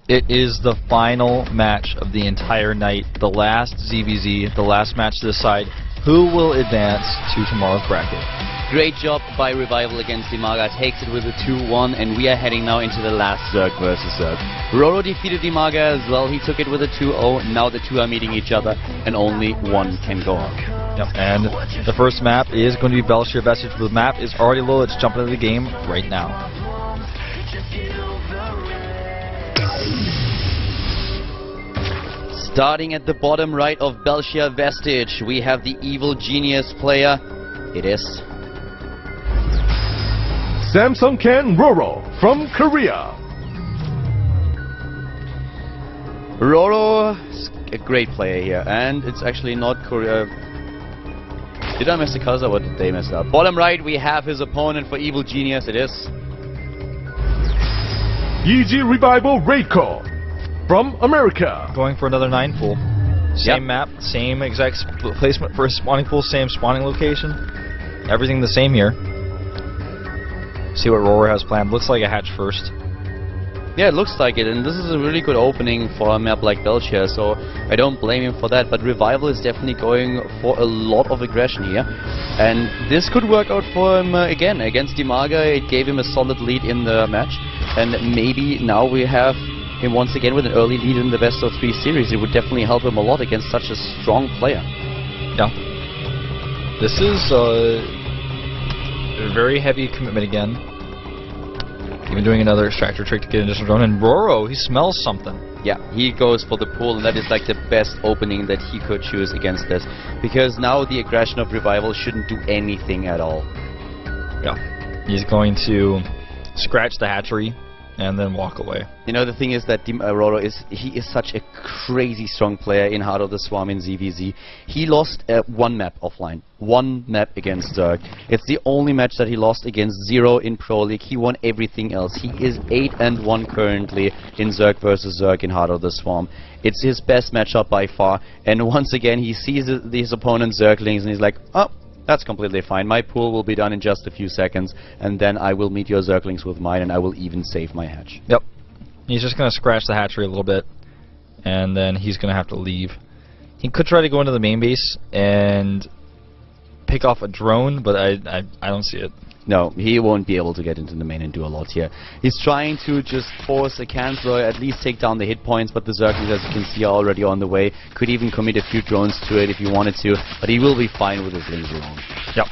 It is the final match of the entire night, the last ZVZ, the last match to decide who will advance to tomorrow's bracket. Great job by Revival against Dimaga, takes it with a 2-1, and we are heading now into the last Zerg versus Zerg. Roro defeated Dimaga as well, he took it with a 2-0, now the two are meeting each other, and only one can go on. Yep, and the first map is going to be Belshire Vestige. The map is already loaded, let's jump into the game right now. Starting at the bottom right of Belshire Vestige, we have the Evil Genius player. It is Samsung Ken Roro from Korea. Roro is a great player here, and it's actually not Korea. Did I mess the colors or what did they mess up? Bottom right, we have his opponent for Evil Genius. It is EG Revival Raidcore from America. Going for another 9 pool. Same map, same exact placement for a spawning pool, same spawning location. Everything the same here. See what Roro has planned. Looks like a hatch first. Yeah, it looks like it, and this is a really good opening for a map like Belshire, so I don't blame him for that, but Revival is definitely going for a lot of aggression here, and this could work out for him again. Against Dimaga, it gave him a solid lead in the match, and maybe now we have him once again with an early lead in the best-of-3 series. It would definitely help him a lot against such a strong player. Yeah. This is a very heavy commitment again. Even doing another extractor trick to get an additional drone. And Roro, he smells something. Yeah, he goes for the pool, and that is like the best opening that he could choose against this. Because now the aggression of Revival shouldn't do anything at all. Yeah. He's going to scratch the hatchery and then walk away. You know, the thing is that Roro is such a crazy strong player in Heart of the Swarm in ZVZ. He lost one map offline. One map against Zerg. It's the only match that he lost against Zero in Pro League. He won everything else. He is 8-1 currently in Zerg versus Zerg in Heart of the Swarm. It's his best matchup by far. And once again, he sees his opponent's Zerglings and he's like, oh, that's completely fine. My pool will be done in just a few seconds, and then I will meet your Zerglings with mine, and I will even save my hatch. Yep. He's just going to scratch the hatchery a little bit, and then he's going to have to leave. He could try to go into the main base and pick off a drone, but I don't see it. No, he won't be able to get into the main and do a lot here. He's trying to just force a cancel, or at least take down the hit points, but the Zerglings, as you can see, are already on the way. Could even commit a few drones to it if he wanted to, but he will be fine with his lings alone. Yep.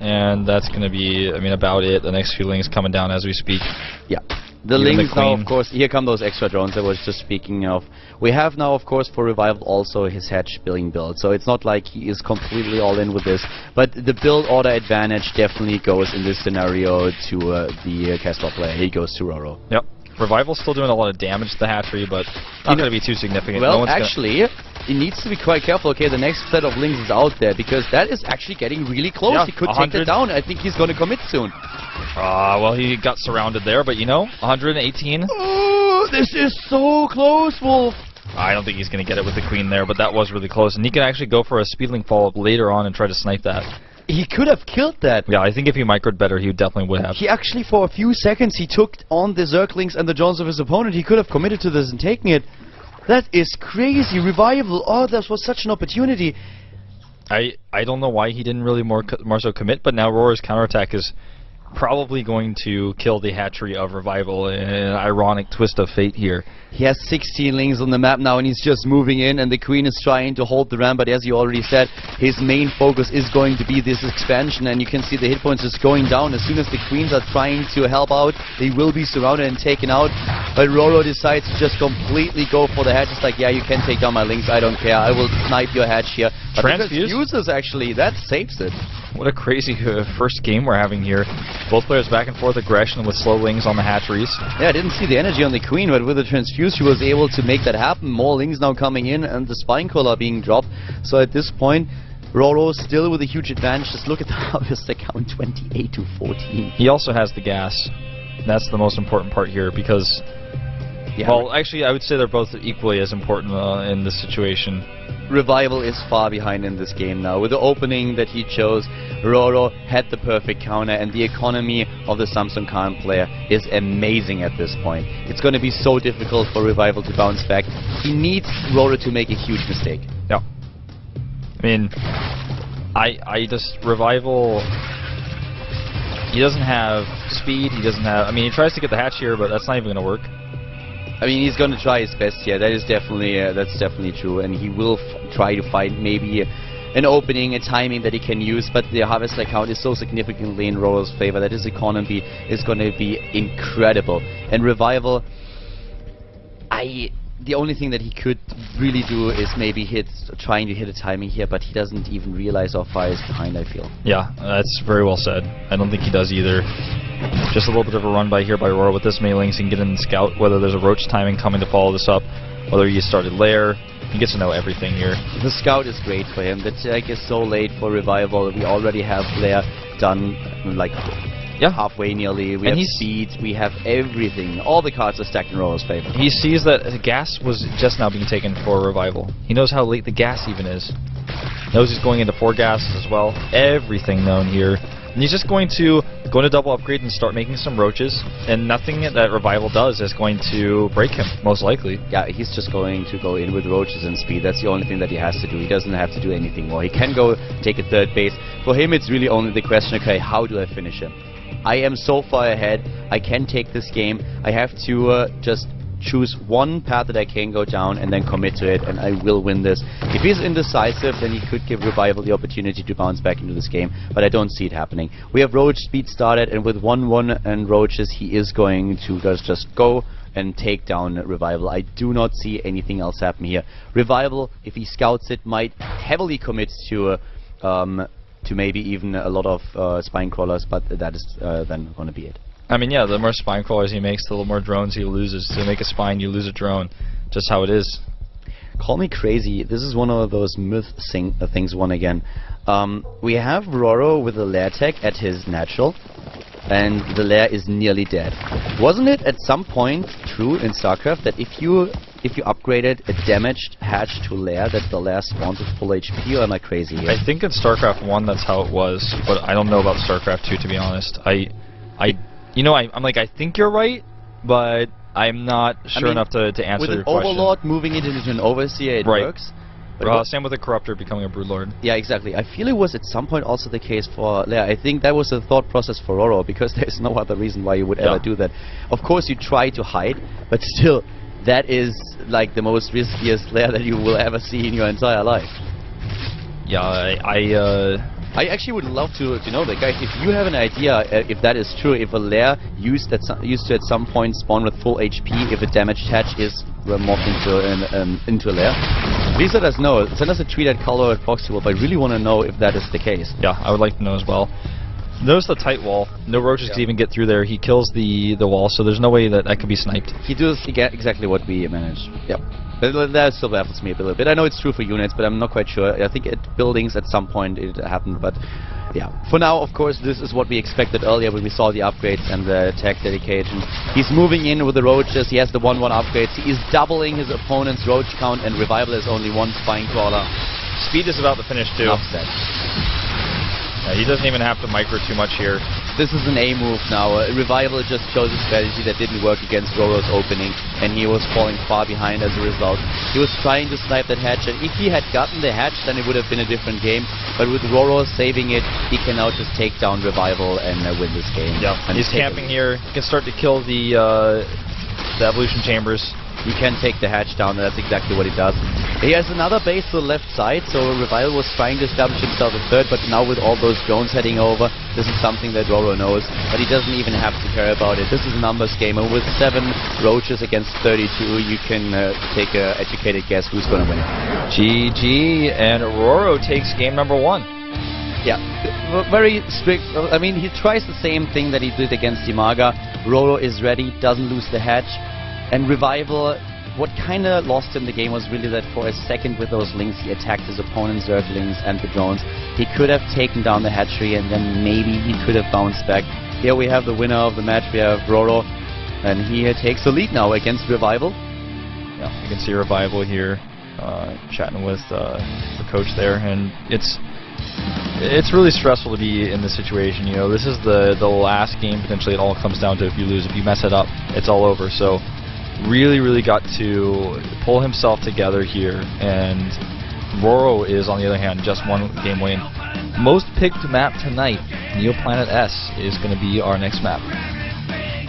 And that's going to be, I mean, about it. The next few lings coming down as we speak. Yeah. The lings now, of course, here come those extra drones I was just speaking of. We have now, of course, for Revival also his hatch being built, so it's not like he is completely all in with this, but the build order advantage definitely goes in this scenario to the Castor player. He goes to Roro. Yep. Revival's still doing a lot of damage to the hatchery, but not going to be too significant. Well, actually, he needs to be quite careful. Okay, the next set of lings is out there, because that is actually getting really close. Yeah, he could take it down. I think he's going to commit soon. Well, he got surrounded there, but you know, 118. Oh, this is so close, Wolf. I don't think he's going to get it with the queen there, but that was really close. And he can actually go for a speedling follow-up later on and try to snipe that. He could have killed that. Yeah, I think if he microed better, he definitely would have. He actually, for a few seconds, he took on the Zerglings and the drones of his opponent. He could have committed to this and taken it. That is crazy. Revival. Oh, that was such an opportunity. I don't know why he didn't really more so commit, but now Roro's counterattack is probably going to kill the hatchery of Revival in an ironic twist of fate here. He has 16 lings on the map now, and he's just moving in, and the queen is trying to hold the ramp, but as you already said, his main focus is going to be this expansion, and you can see the hit points just going down. As soon as the queens are trying to help out, they will be surrounded and taken out, but Roro decides to just completely go for the hatch. It's like, yeah, you can take down my lings, I don't care, I will snipe your hatch here. But transfuses, actually, that saves it. What a crazy first game we're having here. Both players back and forth aggression with slow lings on the hatcheries. Yeah, I didn't see the energy on the queen, but with the transfuse she was able to make that happen. More lings now coming in and the spine collar being dropped. So at this point, Roro still with a huge advantage. Just look at the harvest account, 28-14. He also has the gas. That's the most important part here, because Yeah. Well, actually, I would say they're both equally as important in this situation. Revival is far behind in this game now. With the opening that he chose, Roro had the perfect counter, and the economy of the Samsung Khan player is amazing at this point. It's going to be so difficult for Revival to bounce back. He needs Roro to make a huge mistake. Yeah. I mean, I just... Revival... He doesn't have speed, he doesn't have... I mean, he tries to get the hatch here, but that's not even going to work. I mean, he's going to try his best here. That is definitely that's definitely true, and he will try to find maybe an opening, a timing that he can use. But the harvester count is so significantly in Roro's favor that his economy is going to be incredible. And Revival, the only thing that he could really do is maybe trying to hit a timing here, but he doesn't even realize how far he's behind, I feel. Yeah, that's very well said. I don't think he does either. Just a little bit of a run by here by Roro with this many links. He can get in and scout whether there's a roach timing coming to follow this up, whether he started lair. He gets to know everything here. The scout is great for him. The tech is so late for Revival. We already have lair done like halfway nearly. We have speed, we have everything. All the cards are stacked in Roro's favor. He sees that gas was just now being taken for Revival. He knows how late the gas even is. Knows he's going into 4 gases as well. Everything known here. And he's just going to go into double upgrade and start making some roaches, and nothing that Revival does is going to break him, most likely. Yeah, he's just going to go in with roaches and speed. That's the only thing that he has to do. He doesn't have to do anything more. He can go take a 3rd base. For him, it's really only the question, okay, how do I finish him? I am so far ahead. I can take this game. I have to just choose one path that I can go down and then commit to it, and I will win this. If he's indecisive, then he could give Revival the opportunity to bounce back into this game, but I don't see it happening. We have Roach speed started, and with 1-1 and Roaches, he is going to just go and take down Revival. I do not see anything else happen here. Revival, if he scouts it, might heavily commit to maybe even a lot of spine crawlers, but that is then going to be it. I mean, yeah, the more spine crawlers he makes, the more drones he loses. To make a spine, you lose a drone. Just how it is. Call me crazy. This is one of those myth things won again. We have Roro with the lair tech at his natural, and the lair is nearly dead. Wasn't it at some point true in StarCraft that if you upgraded a damaged hatch to lair, that the lair spawns with full HP, or am I crazy here? I think in StarCraft 1 that's how it was, but I don't know about StarCraft 2, to be honest. I'm like, I think you're right, but I'm not sure enough to answer your question. With an Overlord moving it into an Overseer, it works. Same with the Corruptor becoming a Broodlord. Yeah, exactly. I feel it was at some point also the case for Lair. I think that was the thought process for Roro, because there's no other reason why you would ever do that. Of course, you try to hide, but still, that is like the most riskiest Lair that you will ever see in your entire life. Yeah, I actually would love to know that, guys. If you have an idea if that is true, if a lair used to at some point spawn with full HP, if a damaged hatch is morphed into a lair, please let us know. Send us a tweet at color at Foxable. But I really want to know if that is the case. Yeah, I would like to know as well. Notice the tight wall. No roaches can even get through there. He kills the wall, so there's no way that could be sniped. He does exactly what we managed. Yep. That still baffles me a little bit. I know it's true for units, but I'm not quite sure. I think at buildings at some point it happened, but yeah. For now, of course, this is what we expected earlier when we saw the upgrades and the tech dedication. He's moving in with the roaches. He has the 1-1 upgrades. He is doubling his opponent's roach count, and Revival has only 1 spine crawler. Speed is about to finish too. Upset. He doesn't even have to micro too much here. This is an A move now. Revival just chose a strategy that didn't work against Roro's opening, and he was falling far behind as a result. He was trying to snipe that hatch, and if he had gotten the hatch, then it would have been a different game. But with Roro saving it, he can now just take down Revival and win this game. Yeah, and he's camping here. He can start to kill the evolution chambers. He can take the hatch down, and that's exactly what he does. He has another base to the left side, so Revival was trying to establish himself a 3rd, but now with all those drones heading over, this is something that Roro knows, but he doesn't even have to care about it. This is a numbers game, and with 7 roaches against 32, you can take an educated guess who's going to win. GG, and Roro takes game number 1. Yeah, very strict. I mean, he tries the same thing that he did against Imaga. Roro is ready, doesn't lose the hatch. And Revival, what kind of lost him the game was really that for a second with those links, he attacked his opponent's Zerglings and the drones. He could have taken down the hatchery, and then maybe he could have bounced back. Here we have the winner of the match. We have Roro. And he takes the lead now against Revival. Yeah, you can see Revival here, chatting with the coach there, and it's really stressful to be in this situation. You know, this is the last game potentially. It all comes down to if you lose. If you mess it up, it's all over. So really got to pull himself together here, and Roro is, on the other hand, just one game away. Most picked map tonight, Neoplanet S, is going to be our next map.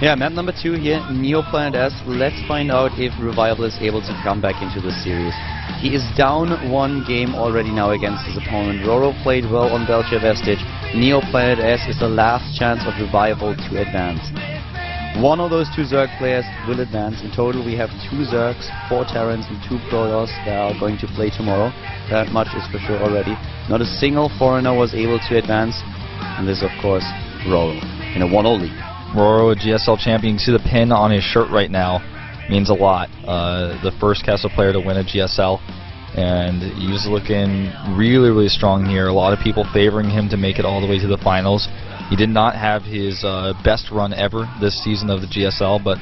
Yeah, map number 2 here, Neoplanet S. Let's find out if Revival is able to come back into the series. He is down 1 game already now against his opponent. Roro played well on Belcher Vestige. Neoplanet S is the last chance of Revival to advance. One of those 2 Zerg players will advance. In total we have 2 Zergs, 4 Terrans and 2 Protoss that are going to play tomorrow. That much is for sure already. Not a single foreigner was able to advance. And this, of course, Roro in a 1-0 lead. Roro, a GSL champion. You can see the pin on his shirt right now. Means a lot. The first Castle player to win a GSL. And he's looking really strong here. A lot of people favoring him to make it all the way to the finals. He did not have his best run ever this season of the GSL, but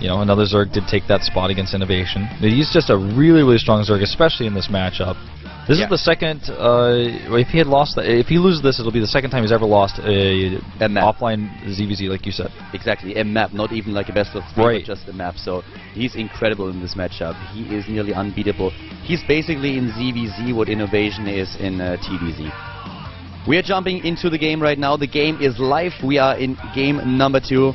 you know, another Zerg did take that spot against Innovation. But he's just a really strong Zerg, especially in this matchup. This is the second. If he had lost, if he loses this, it'll be the second time he's ever lost a map. Offline ZVZ, like you said. Exactly, a map, not even like a best of 3, but just a map. So he's incredible in this matchup. He is nearly unbeatable. He's basically in ZVZ what Innovation is in TVZ. We are jumping into the game right now. The game is live. We are in game number 2.